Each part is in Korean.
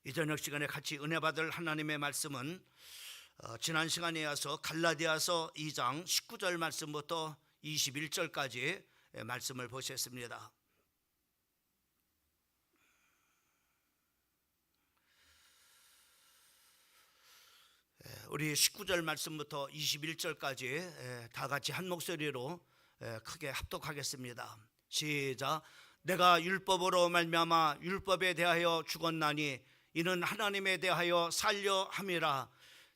이 저녁 시간에 같이 은혜 받을 하나님의 말씀은 지난 시간에 이어서 갈라디아서 2장 19절 말씀부터 21절까지 말씀을 보셨습니다. 우리 19절 말씀부터 21절까지 다 같이 한 목소리로 크게 합독하겠습니다. 시작. 내가 율법으로 말미암아 율법에 대하여 죽었나니 이는 하나님에 대하여 살려 함이라.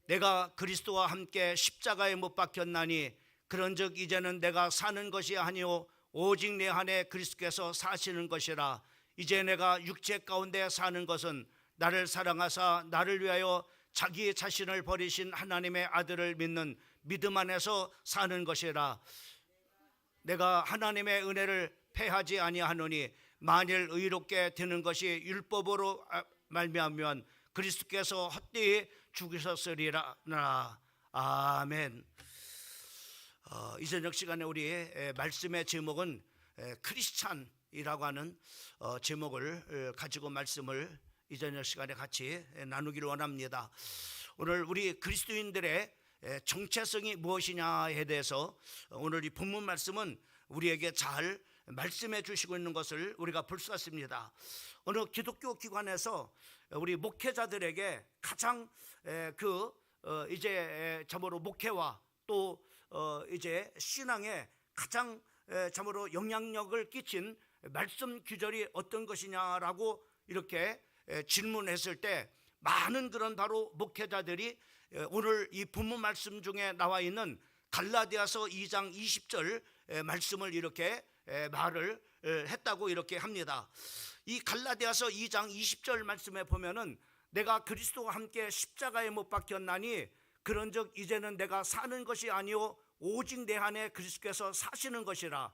내가 그리스도와 함께 십자가에 못 박혔나니 그런즉 이제는 내가 사는 것이 아니요 오직 내 안에 그리스도께서 사시는 것이라. 이제 내가 육체 가운데 사는 것은 나를 사랑하사 나를 위하여 자기 자신을 버리신 하나님의 아들을 믿는 믿음 안에서 사는 것이라. 내가 하나님의 은혜를 패하지 아니하노니 만일 의롭게 되는 것이 율법으로 말미암으면 그리스도께서 헛되이 죽으셨으리라. 아멘. 이 저녁 시간에 우리의 말씀의 제목은 크리스찬이라고 하는 제목을 가지고 말씀을 이 저녁 시간에 같이 나누기를 원합니다. 오늘 우리 그리스도인들의 정체성이 무엇이냐에 대해서 오늘 이 본문 말씀은 우리에게 잘 말씀해 주시고 있는 것을 우리가 볼 수 있습니다. 어느 기독교 기관에서 우리 목회자들에게 가장 이제 참으로 목회와 또 이제 신앙에 가장 참으로 영향력을 끼친 말씀 규절이 어떤 것이냐라고 이렇게 질문했을 때 많은 그런 바로 목회자들이 오늘 이 본문 말씀 중에 나와 있는 갈라디아서 2장 20절 말씀을 이렇게 말을 했다고 이렇게 합니다. 이 갈라디아서 2장 20절 말씀에 보면은 내가 그리스도와 함께 십자가에 못 박혔나니 그런즉 이제는 내가 사는 것이 아니요 오직 내 안에 그리스도께서 사시는 것이라.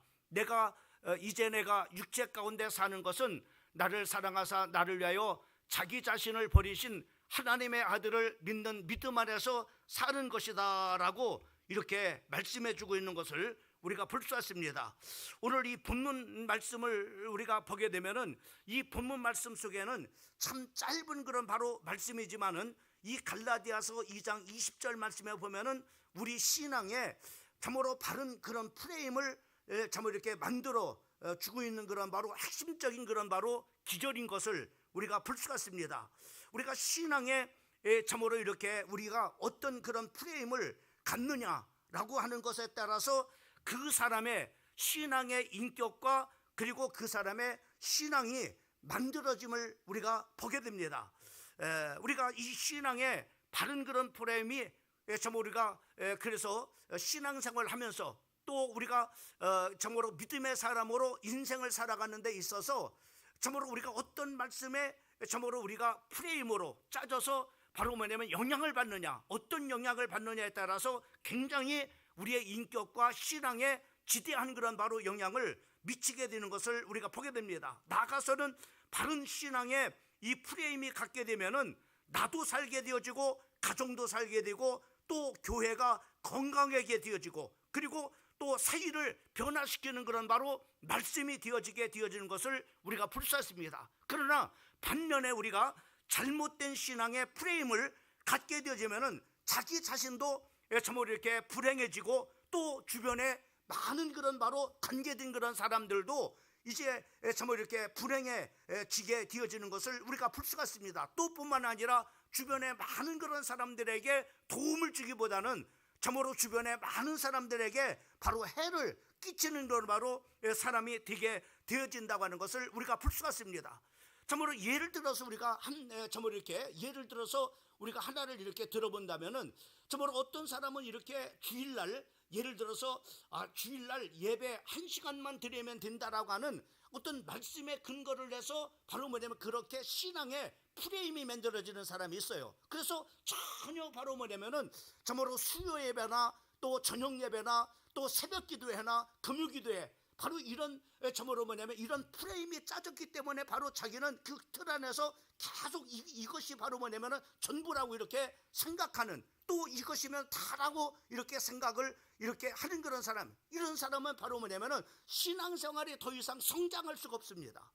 이제 내가 육체 가운데 사는 것은 나를 사랑하사 나를 위하여 자기 자신을 버리신 하나님의 아들을 믿는 믿음 안에서 사는 것이다 라고 이렇게 말씀해 주고 있는 것을 우리가 볼 수 있습니다. 오늘 이 본문 말씀을 우리가 보게 되면은 이 본문 말씀 속에는 참 짧은 그런 바로 말씀이지만은 이 갈라디아서 2장 20절 말씀에 보면은 우리 신앙에 참으로 바른 그런 프레임을 참으로 이렇게 만들어 주고 있는 그런 바로 핵심적인 그런 바로 기절인 것을 우리가 볼 수가 있습니다. 우리가 신앙에 참으로 이렇게 우리가 어떤 그런 프레임을 갖느냐라고 하는 것에 따라서 그 사람의 신앙의 인격과 그리고 그 사람의 신앙이 만들어짐을 우리가 보게 됩니다. 우리가 이 신앙의 바른 그런 프레임이 참 우리가 그래서 신앙생활을 하면서 또 우리가 참으로 믿음의 사람으로 인생을 살아가는 데 있어서 참으로 우리가 어떤 말씀에 참으로 우리가 프레임으로 짜져서 바로 뭐냐면 영향을 받느냐, 어떤 영향을 받느냐에 따라서 굉장히 우리의 인격과 신앙에 지대한 그런 바로 영향을 미치게 되는 것을 우리가 보게 됩니다. 나아가서는 바른 신앙의 이 프레임이 갖게 되면은 나도 살게 되어지고 가정도 살게 되고 또 교회가 건강하게 되어지고 그리고 또 사회를 변화시키는 그런 바로 말씀이 되어지는 것을 우리가 볼 수 있습니다. 그러나 반면에 우리가 잘못된 신앙의 프레임을 갖게 되어지면은 자기 자신도 참으로 이렇게 불행해지고 또 주변에 많은 그런 바로 관계된 그런 사람들도 이제 참으로 이렇게 불행해지게 되어지는 것을 우리가 볼 수가 있습니다. 또 뿐만 아니라 주변에 많은 그런 사람들에게 도움을 주기보다는 참으로 주변에 많은 사람들에게 바로 해를 끼치는 그런 바로 사람이 되게 되어진다고 하는 것을 우리가 볼 수가 있습니다. 참으로 예를 들어서 우리가 참으로 이렇게 예를 들어서 우리가 하나를 이렇게 들어본다면은 참으로 어떤 사람은 이렇게 주일날 예를 들어서 주일날 예배 1시간만 드리면 된다라고 하는 어떤 말씀에 근거를 해서 바로 뭐냐면 그렇게 신앙의 프레임이 만들어지는 사람이 있어요. 그래서 전혀 바로 뭐냐면은 참으로 수요 예배나 또 저녁 예배나 또 새벽 기도회나 금요 기도회 바로 이런 참으로 뭐냐면 이런 프레임이 짜졌기 때문에 바로 자기는 그 틀 안에서 계속 이것이 바로 뭐냐면은 전부라고 이렇게 생각하는 또 이것이면 다라고 이렇게 생각을 이렇게 하는 그런 사람, 이런 사람은 바로 뭐냐면은 신앙생활이 더 이상 성장할 수가 없습니다.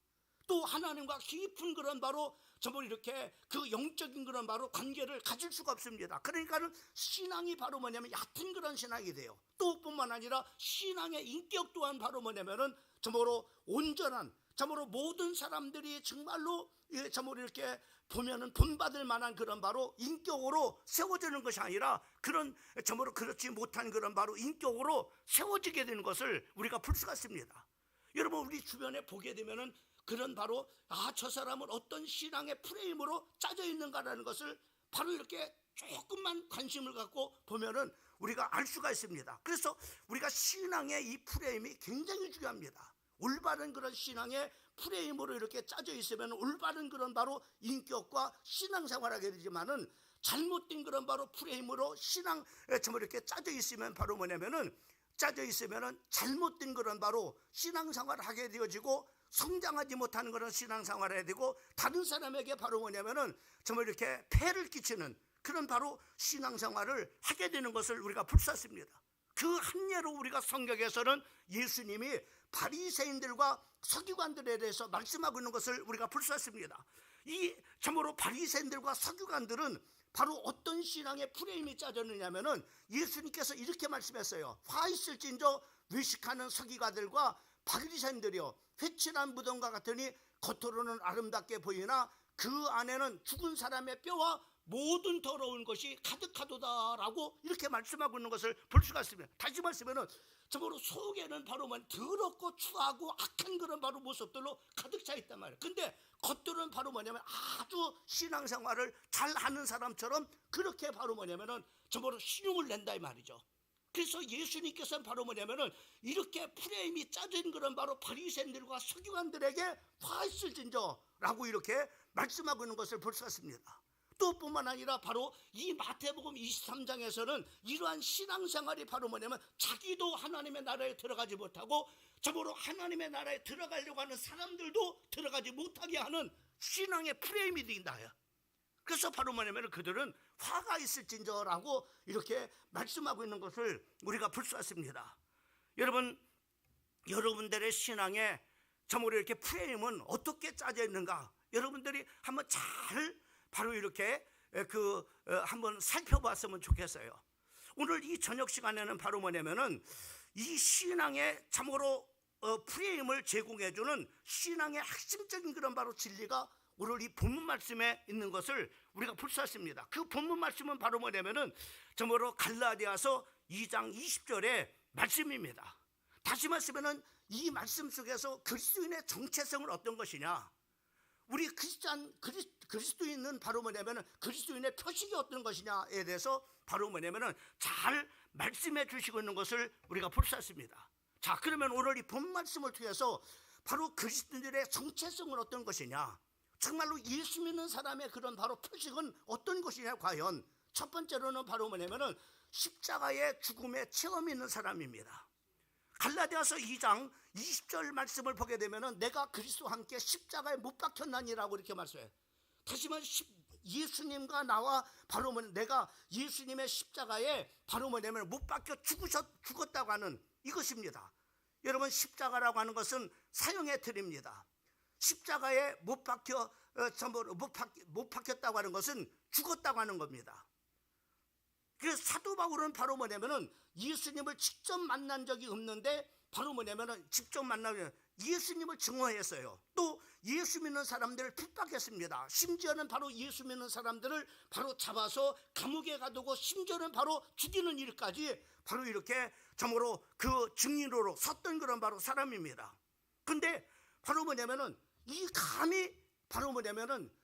또 하나님과 깊은 그런 바로 정말 이렇게 그 영적인 그런 바로 관계를 가질 수가 없습니다. 그러니까는 신앙이 바로 뭐냐면 얕은 그런 신앙이 돼요. 또 뿐만 아니라 신앙의 인격 또한 바로 뭐냐면은 정말로 온전한, 정말로 모든 사람들이 정말로 정말로 이렇게 보면은 본받을 만한 그런 바로 인격으로 세워지는 것이 아니라 그런 정말로 그렇지 못한 그런 바로 인격으로 세워지게 되는 것을 우리가 볼 수가 있습니다. 여러분, 우리 주변에 보게 되면은 그런 바로 저 사람은 어떤 신앙의 프레임으로 짜져 있는가라는 것을 바로 이렇게 조금만 관심을 갖고 보면은 우리가 알 수가 있습니다. 그래서 우리가 신앙의 이 프레임이 굉장히 중요합니다. 올바른 그런 신앙의 프레임으로 이렇게 짜져 있으면 올바른 그런 바로 인격과 신앙생활을 하게 되지만은 잘못된 그런 바로 프레임으로 신앙 정말 이렇게 짜져 있으면 바로 뭐냐면은 잘못된 그런 바로 신앙생활을 하게 되어지고 성장하지 못하는 그런 신앙생활을 해야 되고 다른 사람에게 바로 뭐냐면은 정말 이렇게 폐를 끼치는 그런 바로 신앙생활을 하게 되는 것을 우리가 볼 수 있습니다. 그 한 예로 우리가 성경에서는 예수님이 바리새인들과 서기관들에 대해서 말씀하고 있는 것을 우리가 볼 수 있습니다. 이 참으로 바리새인들과 서기관들은 바로 어떤 신앙의 프레임이 짜졌느냐면은 예수님께서 이렇게 말씀했어요. 화 있을진저 외식하는 서기관들과 바리새인들이여, 회칠한 무덤과 같으니 겉으로는 아름답게 보이나 그 안에는 죽은 사람의 뼈와 모든 더러운 것이 가득하도다라고 이렇게 말씀하고 있는 것을 볼 수가 있습니다. 다시 말씀하면 정말로 속에는 바로 더럽고 추하고 악한 그런 바로 모습들로 가득 차 있단 말이에요. 근데 겉들은 바로 뭐냐면 아주 신앙생활을 잘하는 사람처럼 그렇게 바로 뭐냐면은 정말로 신용을 낸다 이 말이죠. 그래서 예수님께서는 바로 뭐냐면은 이렇게 프레임이 짜진 그런 바로 바리새인들과 서기관들에게 화 있을진저라고 이렇게 말씀하고 있는 것을 볼 수 있습니다. 또 뿐만 아니라 바로 이 마태복음 23장에서는 이러한 신앙생활이 바로 뭐냐면 자기도 하나님의 나라에 들어가지 못하고 저보로 하나님의 나라에 들어가려고 하는 사람들도 들어가지 못하게 하는 신앙의 프레임이 된다요. 그래서 바로 뭐냐면 그들은 화가 있을진저라고 이렇게 말씀하고 있는 것을 우리가 볼 수 있습니다. 여러분들의 신앙에 참으로 이렇게 프레임은 어떻게 짜져 있는가, 여러분들이 한번 잘 바로 이렇게 한번 살펴봤으면 좋겠어요. 오늘 이 저녁 시간에는 바로 뭐냐면은 이 신앙의 참으로 프레임을 제공해주는 신앙의 핵심적인 그런 바로 진리가 오늘 이 본문 말씀에 있는 것을 우리가 볼 수 있습니다. 그 본문 말씀은 바로 뭐냐면은 참으로 갈라디아서 2장 20절의 말씀입니다. 다시 말씀하면은 이 말씀 속에서 그리스도인의 정체성은 어떤 것이냐, 우리 그리스도인은 바로 뭐냐면은 그리스도인의 표식이 어떤 것이냐에 대해서 바로 뭐냐면은 잘 말씀해 주시고 있는 것을 우리가 볼 수 있습니다. 자, 그러면 오늘 이 본 말씀을 통해서 바로 그리스도인들의 정체성은 어떤 것이냐, 정말로 예수 믿는 사람의 그런 바로 표식은 어떤 것이냐, 과연 첫 번째로는 바로 뭐냐면은 십자가의 죽음의 체험이 있는 사람입니다. 갈라디아서 2장 20절 말씀을 보게 되면은 내가 그리스도와 함께 십자가에 못 박혔나니라고 이렇게 말씀해요. 다시 말해 예수님과 나와 바로 내가 예수님의 십자가에 바로 뭐냐면 못 박혀 죽었다고 하는 이것입니다. 여러분, 십자가라고 하는 것은 사형의 틀입니다. 십자가에 못 박혔다고 하는 것은 죽었다고 하는 겁니다. 그래서 사도 바울은 바로 뭐냐면은 예수님을 직접 만난 적이 없는데 바로 뭐냐면은 직접 만나면 예수님을 증오했어요. 또 예수 믿는 사람들을 핍박했습니다. 심지어는 바로 예수 믿는 사람들을 바로 잡아서 감옥에 가두고 심지어는 바로 죽이는 일까지 바로 이렇게 참으로 그 증인으로 섰던 그런 바로 사람입니다. 근데 바로 뭐냐면은 이 감히 바로 뭐냐면은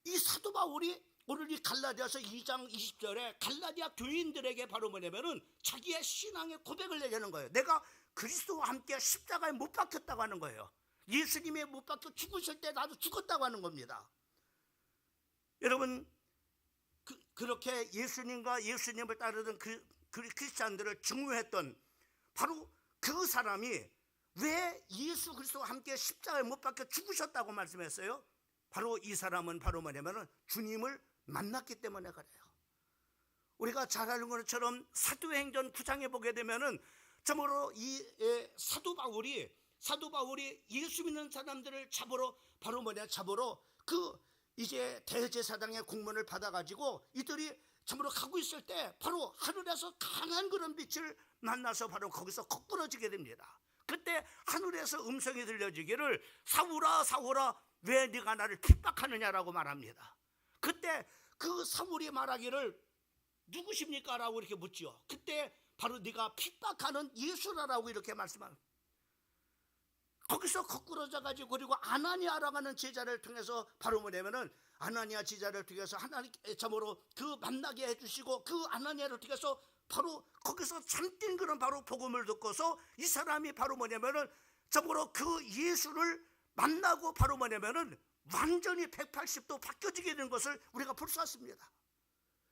이 사도 바울이 오늘 이 갈라디아서 2장 20절에 갈라디아 교인들에게 바로 뭐냐면은 자기의 신앙의 고백을 얘기하는 거예요. 내가 그리스도와 함께 십자가에 못 박혔다고 하는 거예요. 예수님이 못 박혀 죽으실 때 나도 죽었다고 하는 겁니다. 여러분, 그렇게 예수님과 예수님을 따르던 그 크리스찬들을 증오했던 바로 그 사람이 왜 예수 그리스도와 함께 십자가에 못 박혀 죽으셨다고 말씀했어요? 바로 이 사람은 바로 뭐냐면은 주님을 만났기 때문에 그래요. 우리가 잘 아는 것처럼 사도행전 9장에 보게 되면은 참으로 이 사도 바울이 사도 바울이 예수 믿는 사람들을 잡으러 잡으러 이제 대제사장의 공문을 받아가지고 이들이 참으로 가고 있을 때 바로 하늘에서 강한 그런 빛을 만나서 바로 거기서 거꾸러지게 됩니다. 그때 하늘에서 음성이 들려지기를 사울아 사울아 왜 네가 나를 핍박하느냐라고 말합니다. 그때 그 사울이 말하기를 누구십니까? 라고 이렇게 묻지요. 그때 바로 네가 핍박하는 예수라라고 이렇게 말씀합니다. 거기서 거꾸러져 가지고 그리고 아나니아라고 하는 제자를 통해서 바로 뭐냐면은 아나니아 제자를 통해서 하나님 참으로 그 만나게 해주시고 그 아나니아를 통해서 바로 거기서 잠든 그런 바로 복음을 듣고서 이 사람이 바로 뭐냐면은 참으로 그 예수를 만나고 바로 뭐냐면은 완전히 180도 바뀌어지게 된 것을 우리가 볼 수 있습니다.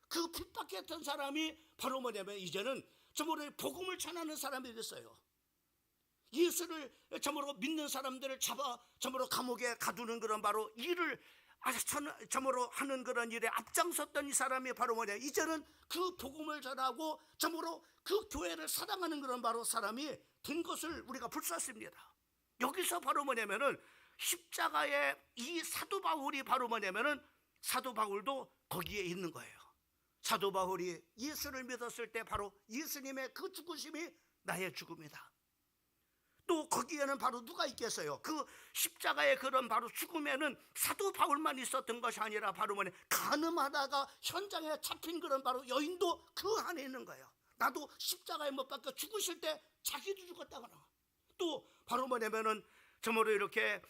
그 핍박했던 사람이 바로 뭐냐면 이제는 참으로 복음을 전하는 사람이 됐어요. 예수를 참으로 믿는 사람들을 잡아 참으로 감옥에 가두는 그런 바로 일을 참으로 하는 그런 일에 앞장섰던 이 사람이 바로 뭐냐 이제는 그 복음을 전하고 참으로 그 교회를 사랑하는 그런 바로 사람이 된 것을 우리가 볼 수 있습니다. 여기서 바로 뭐냐면은 십자가의 이 사도 바울이 바로 뭐냐면은 사도 바울도 거기에 있는 거예요. 사도 바울이 예수를 믿었을 때 바로 예수님의 그 죽으심이 나의 죽음이다. 또 거기에는 바로 누가 있겠어요? 그 십자가의 그런 바로 죽음에는 사도 바울만 있었던 것이 아니라 바로 뭐냐 간음하다가 현장에 잡힌 그런 바로 여인도 그 안에 있는 거예요. 나도 십자가에 못 박혀 죽으실 때 자기도 죽었다거나 또 바로 뭐냐면은 저모로 이렇게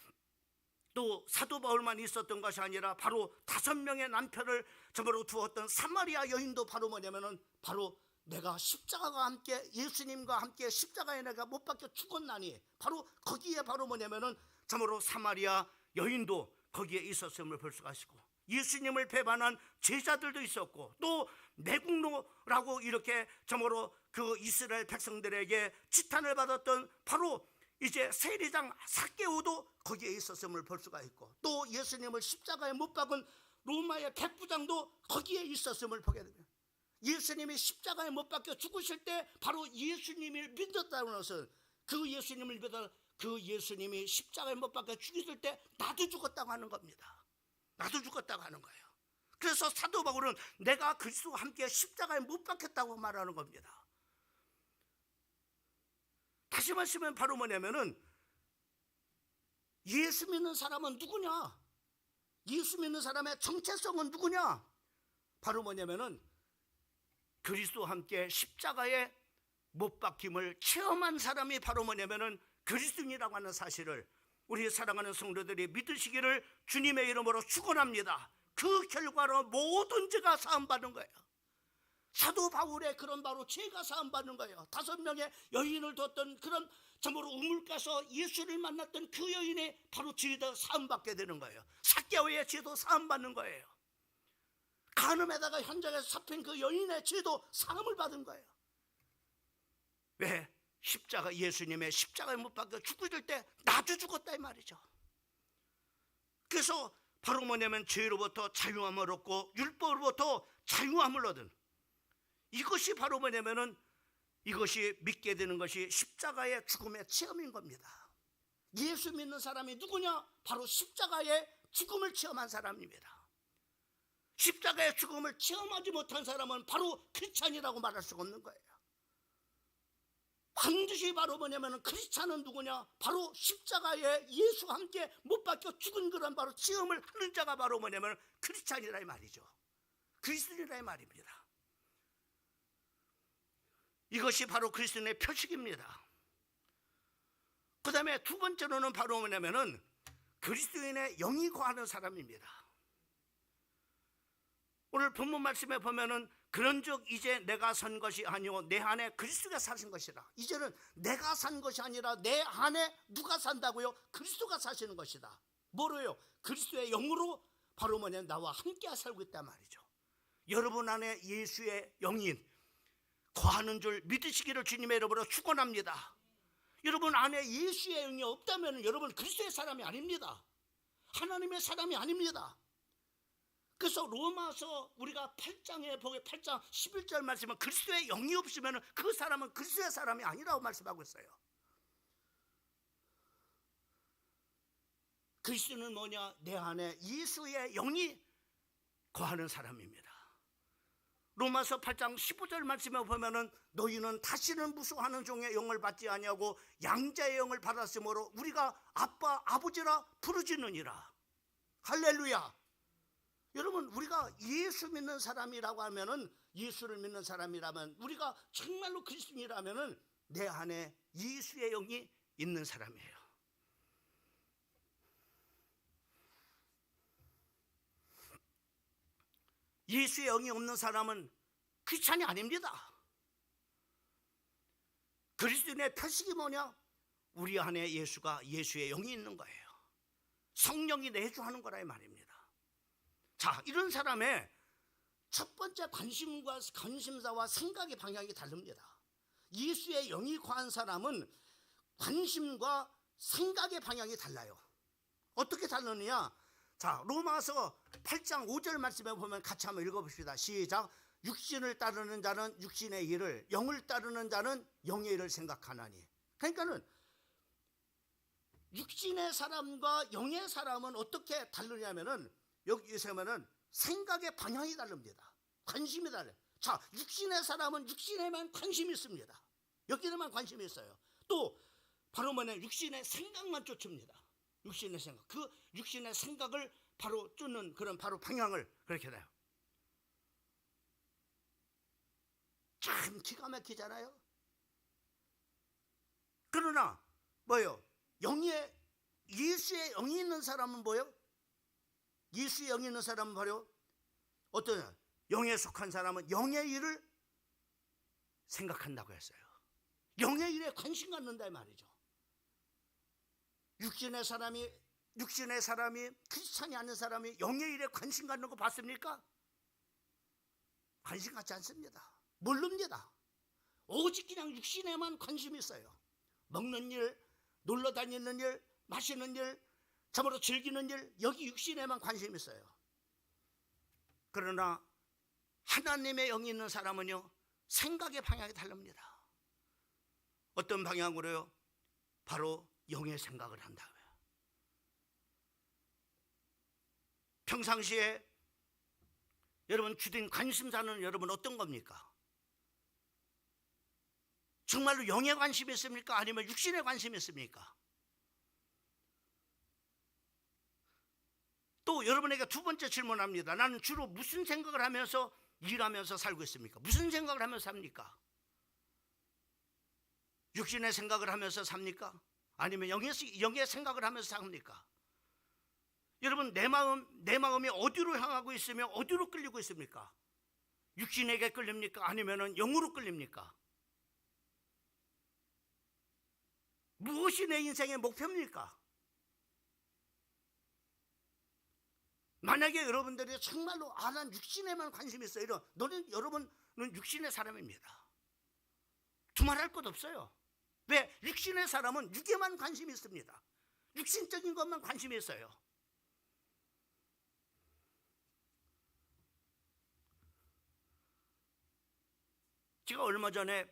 또 사도 바울만 있었던 것이 아니라 바로 5명의 남편을 저모로 두었던 사마리아 여인도 바로 뭐냐면은 바로 내가 십자가와 함께 예수님과 함께 십자가에 내가 못 박혀 죽었나니 바로 거기에 바로 뭐냐면은 참으로 사마리아 여인도 거기에 있었음을 볼 수가 있고 예수님을 배반한 제자들도 있었고 또 내국노라고 이렇게 참으로 그 이스라엘 백성들에게 지탄을 받았던 바로 이제 세리장 삭개오도 거기에 있었음을 볼 수가 있고 또 예수님을 십자가에 못 박은 로마의 백부장도 거기에 있었음을 보게 됩니다. 예수님이 십자가에 못 박혀 죽으실 때 바로 예수님을 믿었다는 것은 그 예수님을 믿어 그 예수님이 십자가에 못 박혀 죽으실 때 나도 죽었다고 하는 겁니다. 나도 죽었다고 하는 거예요. 그래서 사도 바울은 내가 그리스도와 함께 십자가에 못 박혔다고 말하는 겁니다. 다시 말씀은 바로 뭐냐면은 예수 믿는 사람은 누구냐? 예수 믿는 사람의 정체성은 누구냐? 바로 뭐냐면은 그리스도와 함께 십자가에 못 박힘을 체험한 사람이 바로 뭐냐면은 그리스도인이라고 하는 사실을 우리 사랑하는 성도들이 믿으시기를 주님의 이름으로 축원합니다. 그 결과로 모든 죄가 사함받는 거예요. 사도 바울의 그런 바로 죄가 사함받는 거예요. 5명의 여인을 뒀던 그런 참으로 우물가서 예수를 만났던 그 여인의 바로 죄도 사함받게 되는 거예요. 삭개오의 죄도 사함받는 거예요. 간음에다가 현장에서 잡힌 그 여인의 죄도 사함을 받은 거예요. 왜? 십자가 예수님의 십자가에 못 박혀 죽을 때 나도 죽었다 이 말이죠. 그래서 바로 뭐냐면 죄로부터 자유함을 얻고 율법으로부터 자유함을 얻은 이것이 바로 뭐냐면은 이것이 믿게 되는 것이 십자가의 죽음의 체험인 겁니다. 예수 믿는 사람이 누구냐? 바로 십자가의 죽음을 체험한 사람입니다. 십자가의 죽음을 체험하지 못한 사람은 바로 크리스찬이라고 말할 수가 없는 거예요. 반드시 바로 뭐냐면 크리스찬은 누구냐? 바로 십자가에 예수와 함께 못 박혀 죽은 그런 바로 체험을 하는 자가 바로 뭐냐면 크리스찬이라 이 말이죠. 그리스도인이라 이 말입니다. 이것이 바로 그리스도인의 표식입니다. 그 다음에 두 번째로는 바로 뭐냐면은 그리스도인의 영이 거하는 사람입니다. 오늘 본문 말씀에 보면은 그런즉 이제 내가 산 것이 아니오 내 안에 그리스도가 사신 것이라. 이제는 내가 산 것이 아니라 내 안에 누가 산다고요? 그리스도가 사시는 것이다. 뭐로요? 그리스도의 영으로 바로 뭐냐 나와 함께 살고 있단 말이죠. 여러분 안에 예수의 영이 거하는 줄 믿으시기를 주님의 이름으로 축원합니다. 여러분 안에 예수의 영이 없다면 여러분 그리스도의 사람이 아닙니다. 하나님의 사람이 아닙니다. 그래서 로마서 우리가 8장에 보게 8장 11절 말씀은 그리스도의 영이 없으면 그 사람은 그리스도의 사람이 아니라고 말씀하고 있어요. 그리스도는 뭐냐? 내 안에 예수의 영이 거하는 사람입니다. 로마서 8장 15절 말씀에 보면은 너희는 다시는 무수하는 종의 영을 받지 아니하고 양자의 영을 받았으므로 우리가 아빠 아버지라 부르짖느니라. 할렐루야. 여러분, 우리가 예수 믿는 사람이라고 하면은, 예수를 믿는 사람이라면, 우리가 정말로 그리스도인이라면은 내 안에 예수의 영이 있는 사람이에요. 예수의 영이 없는 사람은 크리스찬이 아닙니다. 그리스도인의 표식이 뭐냐? 우리 안에 예수의 영이 있는 거예요. 성령이 내주하는 거라 이 말입니다. 자, 이런 사람의 첫 번째 관심사와 생각의 방향이 다릅니다. 예수의 영이 거한 사람은 관심과 생각의 방향이 달라요. 어떻게 다르느냐? 자, 로마서 8장 5절 말씀에 보면 같이 한번 읽어봅시다. 시작. 육신을 따르는 자는 육신의 일을, 영을 따르는 자는 영의 일을 생각하나니. 그러니까는 육신의 사람과 영의 사람은 어떻게 다르냐면은, 여기서 보면은 생각의 방향이 다릅니다. 관심이 달라요. 자, 육신의 사람은 육신에만 관심이 있습니다. 여기에만 관심이 있어요. 또 바로 뭐냐? 육신의 생각만 쫓습니다. 육신의 생각, 그 육신의 생각을 바로 쫓는 그런 바로 방향을 그렇게 돼요. 참 기가 막히잖아요. 그러나 뭐예요? 예수의 영이 있는 사람은 뭐예요? 예수의 영이 있는 사람은 바로 어떤 영에 속한 사람은 영의 일을 생각한다고 했어요. 영의 일에 관심 갖는다 이 말이죠. 육신의 사람이 크리스찬이 아닌 사람이 영의 일에 관심 갖는 거 봤습니까? 관심 갖지 않습니다. 모릅니다. 오직 그냥 육신에만 관심이 있어요. 먹는 일, 놀러 다니는 일, 마시는 일, 참으로 즐기는 일, 여기 육신에만 관심이 있어요. 그러나 하나님의 영이 있는 사람은요, 생각의 방향이 다릅니다. 어떤 방향으로요? 바로 영의 생각을 한다고요. 평상시에 여러분 주된 관심사는 여러분 어떤 겁니까? 정말로 영에 관심이 있습니까? 아니면 육신에 관심이 있습니까? 또 여러분에게 두 번째 질문합니다. 나는 주로 무슨 생각을 하면서 일하면서 살고 있습니까? 무슨 생각을 하면서 삽니까? 육신의 생각을 하면서 삽니까? 아니면 영의 생각을 하면서 삽니까? 여러분, 내 마음이 어디로 향하고 있으며 어디로 끌리고 있습니까? 육신에게 끌립니까? 아니면 영으로 끌립니까? 무엇이 내 인생의 목표입니까? 만약에 여러분들이 정말로 난 육신에만 관심이 있어요. 여러분은 육신의 사람입니다. 두말할 것 없어요. 왜? 육신의 사람은 육에만 관심이 있습니다. 육신적인 것만 관심이 있어요. 제가 얼마 전에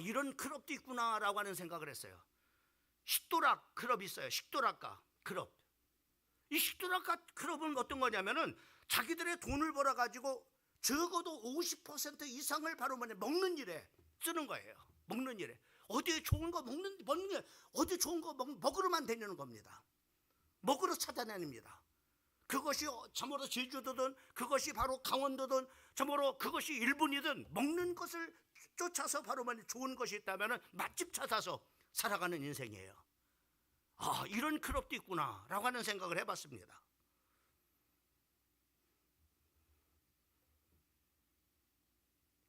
이런 클럽도 있구나라고 하는 생각을 했어요. 식도락 클럽이 있어요. 식도락가 클럽. 이 식도락가 클럽은 어떤 거냐면은 자기들의 돈을 벌어가지고 적어도 50% 이상을 바로 먹는 일에 쓰는 거예요. 먹는 일에. 어디에 좋은 거 먹는 게 어디 좋은 거 먹으러만 다니는 겁니다. 먹으러 찾아다닙니다. 그것이 참으로 제주도든 그것이 바로 강원도든 참으로 그것이 일본이든 먹는 것을 쫓아서 바로 좋은 것이 있다면 맛집 찾아서 살아가는 인생이에요. 이런 클럽도 있구나 라고 하는 생각을 해봤습니다.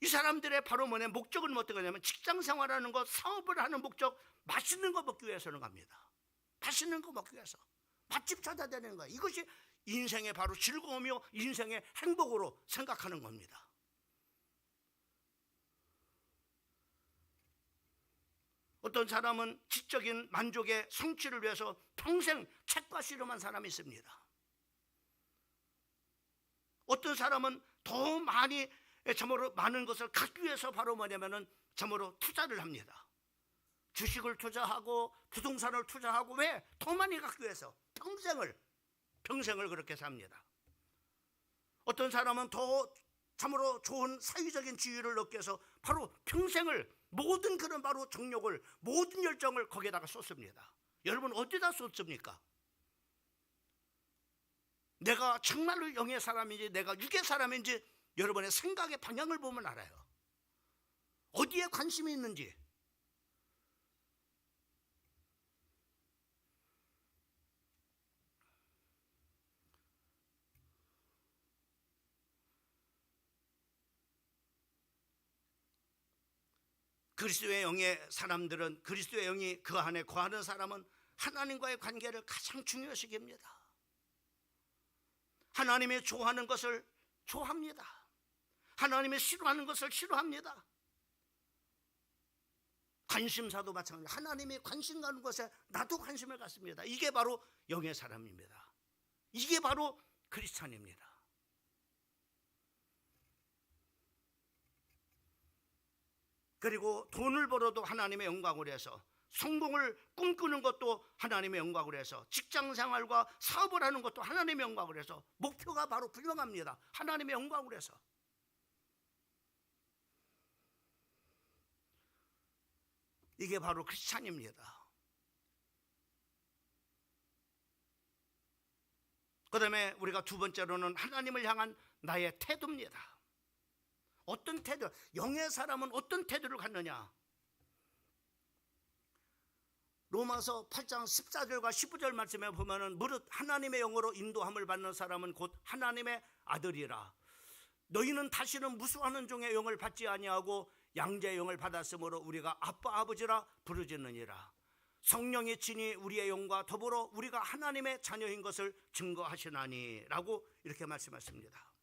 이 사람들의 바로 목적은 어떤 거냐면 직장 생활하는 것, 사업을 하는 목적, 맛있는 거 먹기 위해서는 갑니다. 맛있는 거 먹기 위해서 맛집 찾아다니는 거예요. 이것이 인생의 바로 즐거움이요 인생의 행복으로 생각하는 겁니다. 어떤 사람은 지적인 만족의 성취를 위해서 평생 책과 씨름한 사람이 있습니다. 어떤 사람은 더 참으로 많은 것을 갖기 위해서 바로 참으로 투자를 합니다. 주식을 투자하고 부동산을 투자하고, 왜? 더 많이 갖기 위해서 평생을 그렇게 삽니다. 어떤 사람은 더 참으로 좋은 사회적인 지위를 얻기 위해서 바로 평생을, 모든 그런 바로 정욕을, 모든 열정을 거기에다가 쏟습니다. 여러분 어디다 쏟습니까? 내가 정말로 영의 사람인지 내가 육의 사람인지 여러분의 생각의 방향을 보면 알아요. 어디에 관심이 있는지. 그리스도의 영의 사람들은, 그리스도의 영이 그 안에 거하는 사람은 하나님과의 관계를 가장 중요시 여깁니다. 하나님이 좋아하는 것을 좋아합니다. 하나님이 싫어하는 것을 싫어합니다. 관심사도 마찬가지입니다. 하나님이 관심 가는 것에 나도 관심을 갖습니다. 이게 바로 영의 사람입니다. 이게 바로 크리스찬입니다. 그리고 돈을 벌어도 하나님의 영광을 위해서, 성공을 꿈꾸는 것도 하나님의 영광을 위해서, 직장생활과 사업을 하는 것도 하나님의 영광을 위해서, 목표가 바로 분명합니다. 하나님의 영광을 위해서. 이게 바로 크리스찬입니다. 그 다음에 우리가 두 번째로는 하나님을 향한 나의 태도입니다. 어떤 태도, 영의 사람은 어떤 태도를 갖느냐? 로마서 8장 14절과 15절 말씀에 보면은, 무릇 하나님의 영으로 인도함을 받는 사람은 곧 하나님의 아들이라. 너희는 다시는 무수하는 종의 영을 받지 아니하고 양자의 영을 받았으므로 우리가 아빠 아버지라 부르짖느니라. 성령이 친히 우리의 영과 더불어 우리가 하나님의 자녀인 것을 증거하시나니 라고 이렇게 말씀하십니다.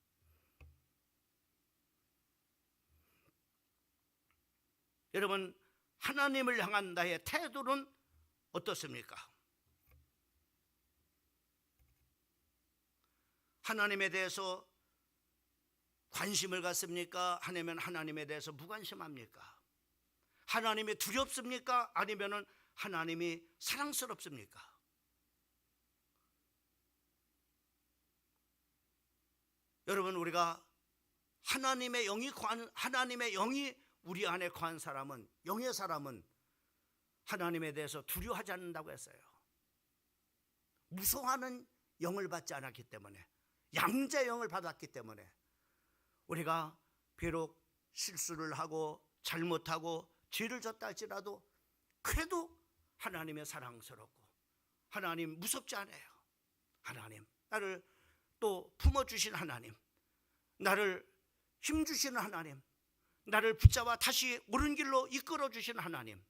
여러분, 하나님을 향한 나의 태도는 어떻습니까? 하나님에 대해서 관심을 갖습니까? 아니면 하나님에 대해서 무관심합니까? 하나님이 두렵습니까? 아니면 하나님이 사랑스럽습니까? 여러분, 우리가 하나님의 영이 우리 안에 거한 사람은, 영의 사람은 하나님에 대해서 두려워하지 않는다고 했어요. 무서워하는 영을 받지 않았기 때문에, 양자의 영을 받았기 때문에, 우리가 비록 실수를 하고 잘못하고 죄를 졌다 할지라도 그래도 하나님의 사랑스럽고, 하나님 무섭지 않아요. 하나님, 나를 또 품어주신 하나님, 나를 힘주시는 하나님, 나를 붙잡아 다시 옳은 길로 이끌어 주신 하나님.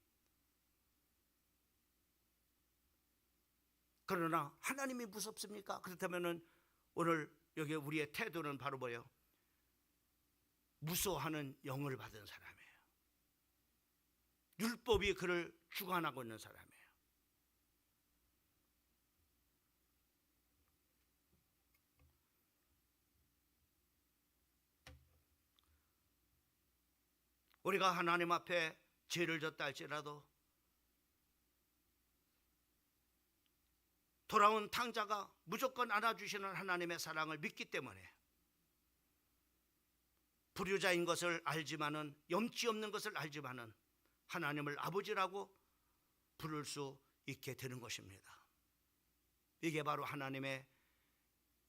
그러나 하나님이 무섭습니까? 그렇다면 오늘 여기 우리의 태도는 바로 뭐예요? 무서워하는 영을 받은 사람이에요. 율법이 그를 주관하고 있는 사람이에요. 우리가 하나님 앞에 죄를 졌다 할지라도 돌아온 탕자가 무조건 안아주시는 하나님의 사랑을 믿기 때문에, 불효자인 것을 알지만은, 염치 없는 것을 알지만은 하나님을 아버지라고 부를 수 있게 되는 것입니다. 이게 바로 하나님의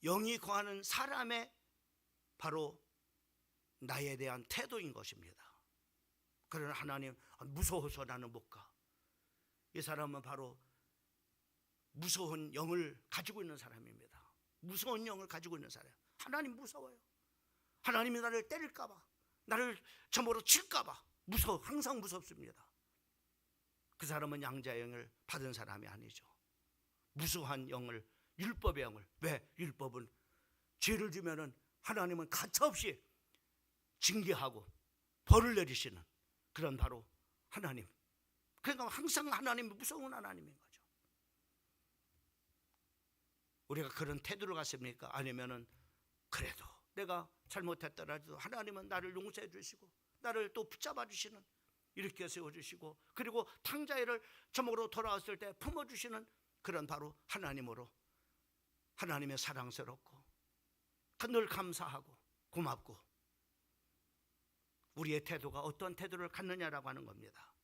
영이 거하는 사람의 바로 나에 대한 태도인 것입니다. 그러나 하나님, 무서워서 나는 못 가. 이 사람은 바로 무서운 영을 가지고 있는 사람입니다. 무서운 영을 가지고 있는 사람. 하나님 무서워요. 하나님이 나를 때릴까 봐, 나를 점으로 칠까 봐 무서워, 항상 무섭습니다. 그 사람은 양자의 영을 받은 사람이 아니죠. 무서워한 영을, 율법의 영을. 왜? 율법은 죄를 지면은 하나님은 가차없이 징계하고 벌을 내리시는 그런 바로 하나님. 그러니까 항상 하나님이 무서운 하나님인 거죠. 우리가 그런 태도를 갖습니까? 아니면은 그래도 내가 잘못했더라도 하나님은 나를 용서해 주시고 나를 또 붙잡아 주시는 이렇게 세워주시고, 그리고 탕자회를 저목으로 돌아왔을 때 품어주시는 그런 바로 하나님으로, 하나님의 사랑스럽고 늘 감사하고 고맙고, 우리의 태도가 어떤 태도를 갖느냐라고 하는 겁니다.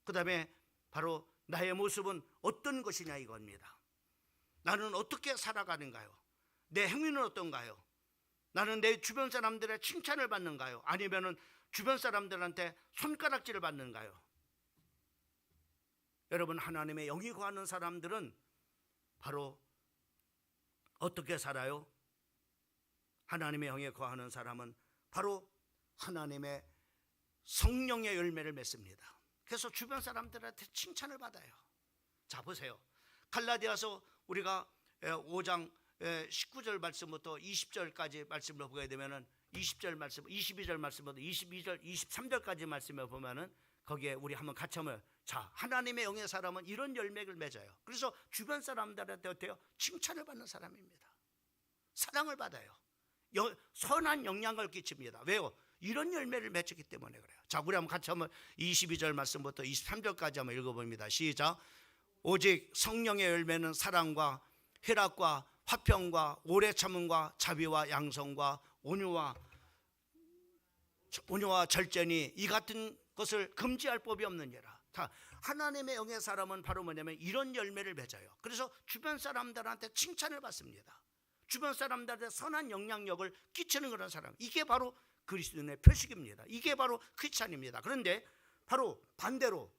그 다음에 바로 나의 모습은 어떤 것이냐 이겁니다. 나는 어떻게 살아가는가요? 내 행위는 어떤가요? 나는 내 주변 사람들의 칭찬을 받는가요? 아니면은 주변 사람들한테 손가락질을 받는가요? 여러분, 하나님의 영이 거하는 사람들은 바로 어떻게 살아요? 하나님의 영에 거하는 사람은 바로 하나님의 성령의 열매를 맺습니다. 그래서 주변 사람들한테 칭찬을 받아요. 자, 보세요. 갈라디아서 우리가 5장 19절 말씀부터 20절까지 말씀을 보게 되면은 20절 말씀, 22절 말씀부터 22절, 23절까지 말씀을 보면은 거기에 우리 한번 같이 한번, 자, 하나님의 영의 사람은 이런 열매를 맺어요. 그래서 주변 사람들한테 어때요? 칭찬을 받는 사람입니다. 사랑을 받아요. 선한 영향을 끼칩니다. 왜요? 이런 열매를 맺었기 때문에 그래요. 자, 우리 한번 같이 한번 22절 말씀부터 23절까지 한번 읽어봅니다. 시작. 오직 성령의 열매는 사랑과 희락과 화평과 오래 참음과 자비와 양성과 온유와 절제니 이 같은 것을 금지할 법이 없느니라. 자, 하나님의 영의 사람은 바로 뭐냐면 이런 열매를 맺어요. 그래서 주변 사람들한테 칭찬을 받습니다. 주변 사람들한테 선한 영향력을 끼치는 그런 사람, 이게 바로 그리스도인의 표식입니다. 이게 바로 크리스찬입니다. 그런데 바로 반대로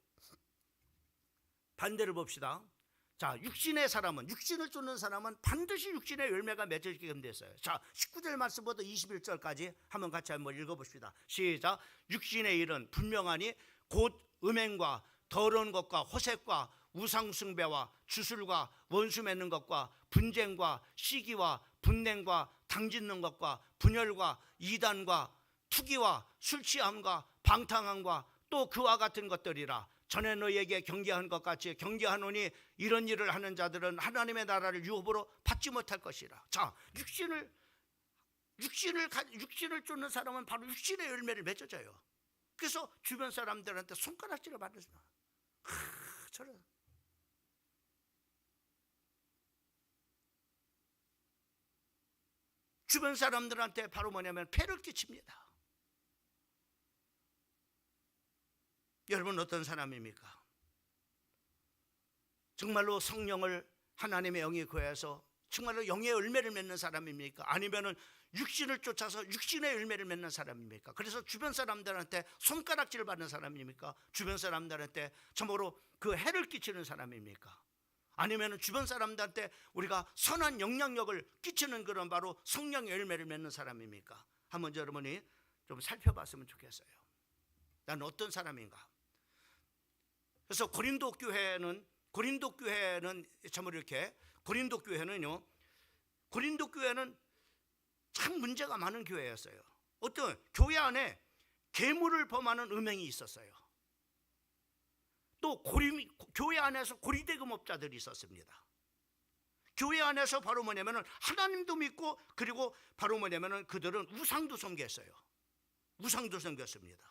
봅시다. 자, 육신의 사람은, 육신을 쫓는 사람은 반드시 육신의 열매가 맺어지게 됐어요. 자, 19절 말씀부터 21절까지 한번 같이 한번 읽어봅시다. 시작. 육신의 일은 분명하니 곧 음행과 더러운 것과 호색과 우상숭배와 주술과 원수 맺는 것과 분쟁과 시기와 분냉과 당짓는 것과 분열과 이단과 투기와 술취함과 방탕함과 또 그와 같은 것들이라. 전에 너희에게 경계한 것 같이 경계하노니 이런 일을 하는 자들은 하나님의 나라를 유업으로 받지 못할 것이라. 자, 육신을 쫓는 사람은 바로 육신의 열매를 맺어져요. 그래서 주변 사람들한테 손가락질을 받는 사람. 저런. 주변 사람들한테 바로 뭐냐면 폐를 끼칩니다. 여러분, 어떤 사람입니까? 정말로 성령을, 하나님의 영이 거해서 정말로 영의 열매를 맺는 사람입니까? 아니면은 육신을 쫓아서 육신의 열매를 맺는 사람입니까? 그래서 주변 사람들한테 손가락질 받는 사람입니까? 주변 사람들한테 참으로 그 해를 끼치는 사람입니까? 아니면은 주변 사람들한테 우리가 선한 영향력을 끼치는 그런 바로 성령의 열매를 맺는 사람입니까? 한번 여러분이 좀 살펴봤으면 좋겠어요. 나는 어떤 사람인가? 그래서 고린도 교회는 참으로 이렇게 고린도 교회는 참 문제가 많은 교회였어요. 어떤 교회 안에 계물을 범하는 음행이 있었어요. 또 교회 안에서 고리대금업자들이 있었습니다. 교회 안에서 바로 뭐냐면은 하나님도 믿고, 그리고 바로 뭐냐면은 그들은 우상도 섬겼어요. 우상도 섬겼습니다.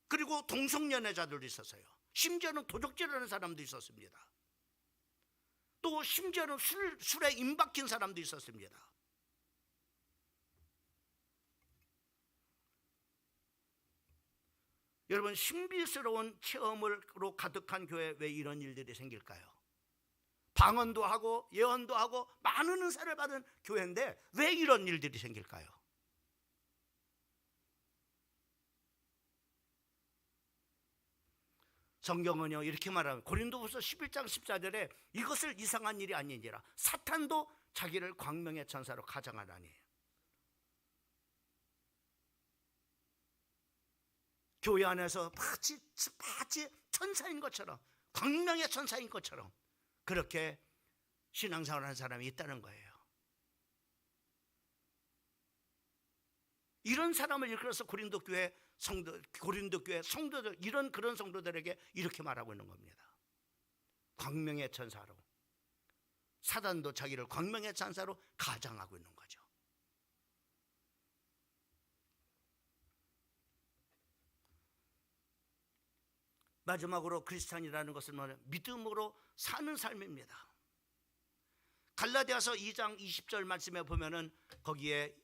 그리고 동성연애자들도 있었어요. 심지어는 도적질하는 사람도 있었습니다. 또 심지어는 술에 임박힌 사람도 있었습니다. 여러분, 신비스러운 체험으로 가득한 교회에 왜 이런 일들이 생길까요? 방언도 하고 예언도 하고 많은 은사를 받은 교회인데 왜 이런 일들이 생길까요? 성경은요 이렇게 말합니다. 고린도후서 11장 14절에 이것을 이상한 일이 아니니라. 사탄도 자기를 광명의 천사로 가장하나니. 교회 안에서 마치 천사인 것처럼, 광명의 천사인 것처럼 그렇게 신앙생활하는 사람이 있다는 거예요. 이런 사람을 일컬어서 고린도 교회 성도들, 그런 성도들에게 이렇게 말하고 있는 겁니다. 광명의 천사로, 사단도 자기를 광명의 천사로 가장하고 있는 거죠. 마지막으로 크리스찬이라는 것은 뭐냐? 믿음으로 사는 삶입니다. 갈라디아서 2장 20절 말씀에 보면은 거기에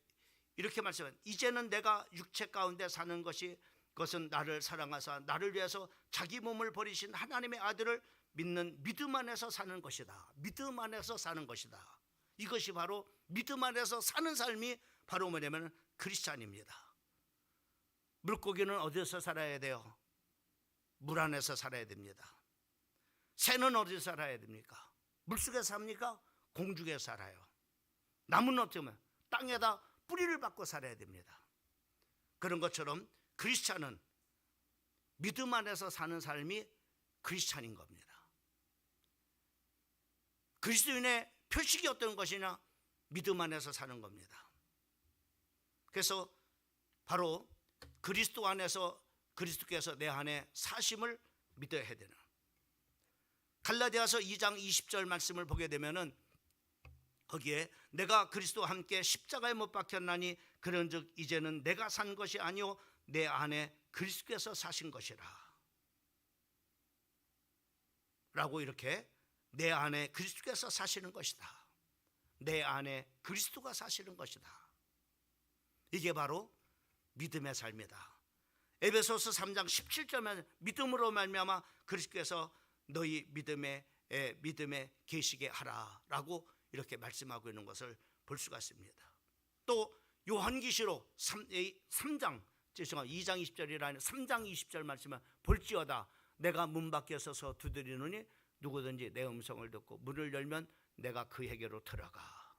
이렇게 말씀합니다. 이제는 내가 육체 가운데 사는 그것은 나를 사랑하사 나를 위해서 자기 몸을 버리신 하나님의 아들을 믿는 믿음 안에서 사는 것이다. 믿음 안에서 사는 것이다. 이것이 바로 믿음 안에서 사는 삶이 바로 뭐냐면 크리스찬입니다. 물고기는 어디서 살아야 돼요? 물 안에서 살아야 됩니다. 새는 어디서 살아야 됩니까? 물속에 삽니까? 공중에 살아요. 나무는 어떻게 보면 땅에다 뿌리를 받고 살아야 됩니다. 그런 것처럼 크리스찬은 믿음 안에서 사는 삶이 크리스찬인 겁니다. 그리스도인의 표식이 어떤 것이냐? 믿음 안에서 사는 겁니다. 그래서 바로 그리스도 안에서 그리스도께서 내 안에 사심을 믿어야 되는, 갈라디아서 2장 20절 말씀을 보게 되면은 거기에 내가 그리스도와 함께 십자가에 못 박혔나니 그런즉 이제는 내가 산 것이 아니요 내 안에 그리스도께서 사신 것이라 라고, 이렇게 내 안에 그리스도께서 사시는 것이다. 내 안에 그리스도가 사시는 것이다. 이게 바로 믿음의 삶이다. 에베소서 3장 17절에 믿음으로 말미암아 그리스도께서 너희 믿음에 계시게 하라라고 이렇게 말씀하고 있는 것을 볼 수가 있습니다. 또 요한계시록 2장 20절이라는 3장 20절 말씀은 볼지어다 내가 문 밖에 서서 두드리노니 누구든지 내 음성을 듣고 문을 열면 내가 그에게로 들어가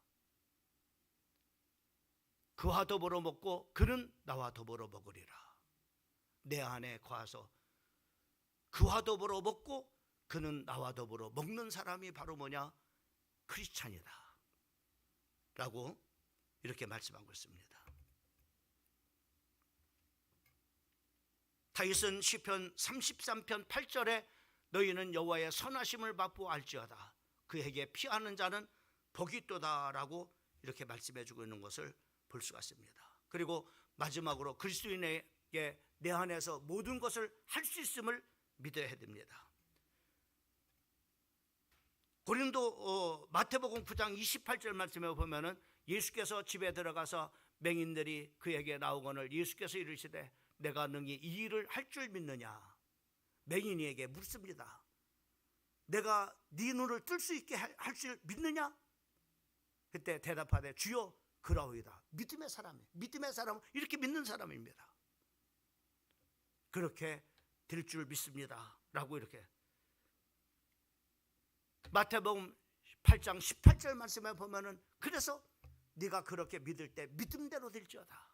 그와 더불어 먹고 그는 나와 더불어 먹으리라. 내 안에 거하서 그와 더불어 먹고 그는 나와 더불어 먹는 사람이 바로 뭐냐? 크리스찬이다 라고 이렇게 말씀하고 있습니다. 다윗은 시편 33편 8절에 너희는 여호와의 선하심을 맛보아 알지어다 그에게 피하는 자는 복이 있도다 라고 이렇게 말씀해 주고 있는 것을 볼 수가 있습니다. 그리고 마지막으로 그리스도인에게 내 안에서 모든 것을 할 수 있음을 믿어야 됩니다. 마태복음 9장 28절 말씀에 보면은 예수께서 집에 들어가서 맹인들이 그에게 나오거늘 예수께서 이르시되 내가 능히 이 일을 할 줄 믿느냐? 맹인이에게 묻습니다. 내가 네 눈을 뜰 수 있게 할 줄 믿느냐? 그때 대답하되 주여 그러오이다. 믿음의 사람은 이렇게 믿는 사람입니다. 그렇게 될 줄 믿습니다 라고 이렇게 마태복음 8장 18절 말씀에 보면은 그래서 네가 그렇게 믿을 때 믿음대로 될지어다.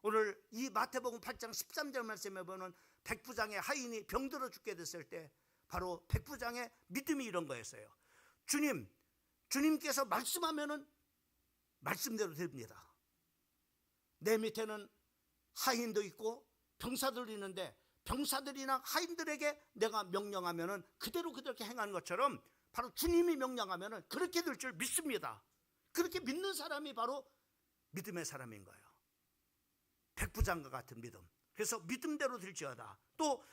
오늘 이 마태복음 8장 13절 말씀에 보면 백부장의 하인이 병들어 죽게 됐을 때 바로 백부장의 믿음이 이런 거였어요. 주님께서 말씀하면은 말씀대로 됩니다. 내 밑에는 하인도 있고 병사들도 있는데 병사들이나 하인들에게 내가 명령하면은 그대로 그렇게 행하는 것처럼 바로 주님이 명령하면은 그렇게 될 줄 믿습니다. 그렇게 믿는 사람이 바로 믿음의 사람인 거예요. 백부장과 같은 믿음. 그래서 믿음대로 될지어다. 또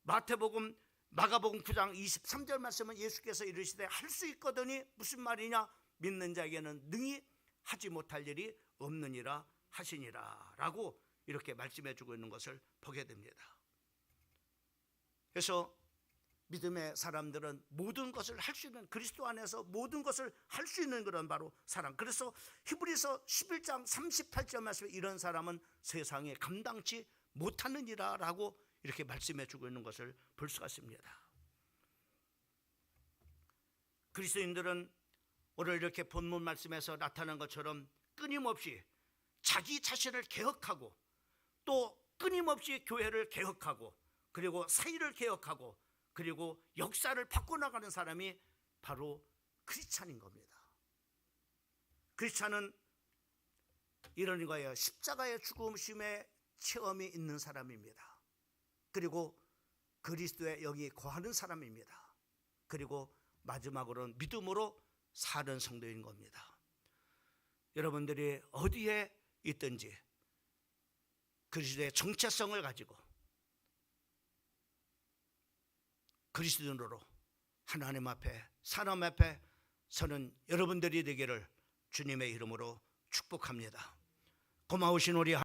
마가복음 9장 23절 말씀은 예수께서 이르시되 할 수 있거든이 무슨 말이냐? 믿는 자에게는 능히 하지 못할 일이 없느니라 하시니라 라고 이렇게 말씀해 주고 있는 것을 보게 됩니다. 그래서 믿음의 사람들은 모든 것을 할 수 있는, 그리스도 안에서 모든 것을 할 수 있는 그런 바로 사람. 그래서 히브리서 11장 38절 말씀에 이런 사람은 세상에 감당치 못하느니라 라고 이렇게 말씀해 주고 있는 것을 볼 수가 있습니다. 그리스도인들은 오늘 이렇게 본문 말씀에서 나타난 것처럼 끊임없이 자기 자신을 개혁하고 또 끊임없이 교회를 개혁하고 그리고 사회를 개혁하고 그리고 역사를 바꿔나가는 사람이 바로 크리스찬인 겁니다. 크리스찬은 이런 거예요. 십자가의 죽으심의 체험이 있는 사람입니다. 그리고 그리스도의 영이 거하는 사람입니다. 그리고 마지막으로는 믿음으로 사는 성도인 겁니다. 여러분들이 어디에 있든지 그리스도의 정체성을 가지고 그리스도인으로 하나님 앞에 사람 앞에 서는 여러분들이 되기를 주님의 이름으로 축복합니다. 고마우신 우리